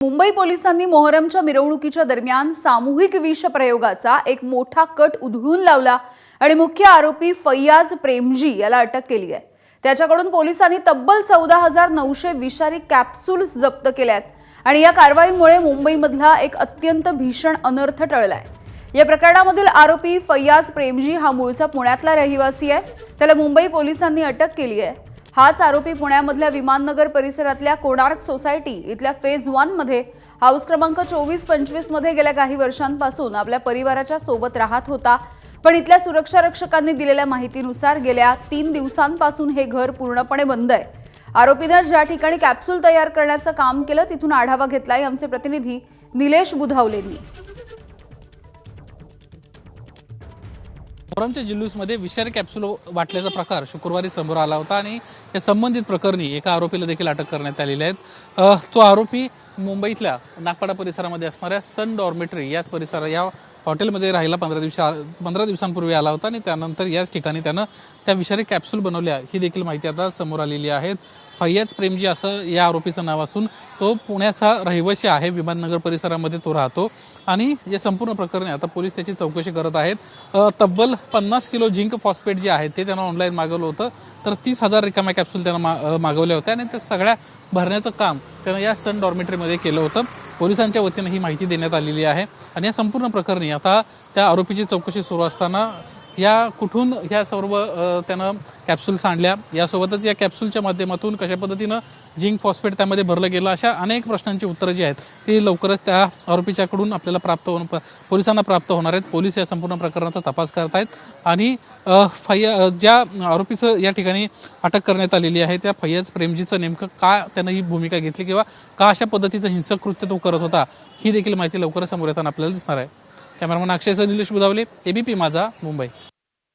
मुंबई पोलिसांनी मोहरमच्या मिरवणुकीच्या दरम्यान सामूहिक विष प्रयोगाचा एक मोठा कट उधळून लावला आणि मुख्य आरोपी फैयाज प्रेमजी याला अटक केली आहे। त्याच्याकडून पोलिसांनी तब्बल 14,900 विषारी कॅप्सूल्स जप्त केल्यात आणि या कारवाईमुळे मुंबईमधला एक अत्यंत भीषण अनर्थ टळलाय। या प्रकरणामधील आरोपी फैयाज प्रेमजी हा मूळचा पुण्यातला रहिवासी आहे। त्याला मुंबई पोलिसांनी अटक केली आहे। हाच आरोपी पुण्यामधल्या विमाननगर परिसरातल्या कोणार्क सोसायटी इथल्या फेज 1 मध्ये हाऊस क्रमांक 24-25 मध्ये गेल्या काही वर्षांपासून आपल्या परिवाराच्या सोबत राहत होता। पण इथल्या सुरक्षा रक्षकांनी दिलेल्या माहितीनुसार गेल्या 3 दिवसांपासून हे घर पूर्णपणे बंद आहे। आरोपीने ज्या ठिकाणी कॅप्सूल तयार करण्याचं काम केलं तिथून आढावा घेतलाय आमचे प्रतिनिधी निलेश बुधावलेंनी। मोहरमच्या जुलूसमध्ये विषारी कॅप्सूल वाटल्याचा प्रकार शुक्रवारी समोर आला होता आणि या संबंधित प्रकरणी एका आरोपीला देखील अटक करण्यात आलेली आहे। तो आरोपी मुंबईतल्या नागपाडा परिसरामध्ये असणाऱ्या सन डॉर्मेटरी याच परिसरात या हॉटेलमध्ये राहिला 15 दिवसांपूर्वी आला होता आणि त्यानंतर याच ठिकाणी त्यानं त्या विषारी कॅप्सूल बनवल्या ही देखील माहिती आता समोर आलेली आहे। फैयाज प्रेमजी असं या आरोपीचं नाव असून तो पुण्याचा रहिवासी आहे। विमाननगर परिसरामध्ये तो राहतो आणि या संपूर्ण प्रकरणी आता पोलीस त्याची चौकशी करत आहेत। तब्बल 50 किलो झिंक फॉस्फेट जे आहे ते त्यानं ऑनलाईन मागवलं होतं, तर 30,000 रिकाम्या कॅप्सूल त्यानं मागवल्या होत्या आणि त्या सगळ्या भरण्याचं काम त्यानं या सन डॉर्मेटरीमध्ये केलं होतं। पोलिसांच्या वतीनं ही माहिती देण्यात आलेली आहे आणि या संपूर्ण प्रकरणी आता त्या आरोपीची चौकशी सुरू असताना या कुठून ह्या सर्व त्यानं कॅप्सूल्स आणल्या, यासोबतच या कॅप्सूलच्या माध्यमातून कशा पद्धतीनं झिंक फॉस्फेट त्यामध्ये भरलं गेलं, अशा अनेक प्रश्नांची उत्तरं जी आहेत ती लवकरच त्या आरोपीच्याकडून आपल्याला पोलिसांना प्राप्त होणार आहेत। पोलीस या संपूर्ण प्रकरणाचा तपास करत आहेत आणि ज्या आरोपीचं या ठिकाणी अटक करण्यात आलेली आहे त्या फैयाज प्रेमजीचं नेमकं का त्यानं ही भूमिका घेतली किंवा का अशा पद्धतीचं हिंसक कृत्य तो करत होता ही देखील माहिती लवकरच समोर येताना आपल्याला दिसणार आहे। कॅमेरामन अक्षयसह निलेश बुधावले, एबीपी माझा, मुंबई।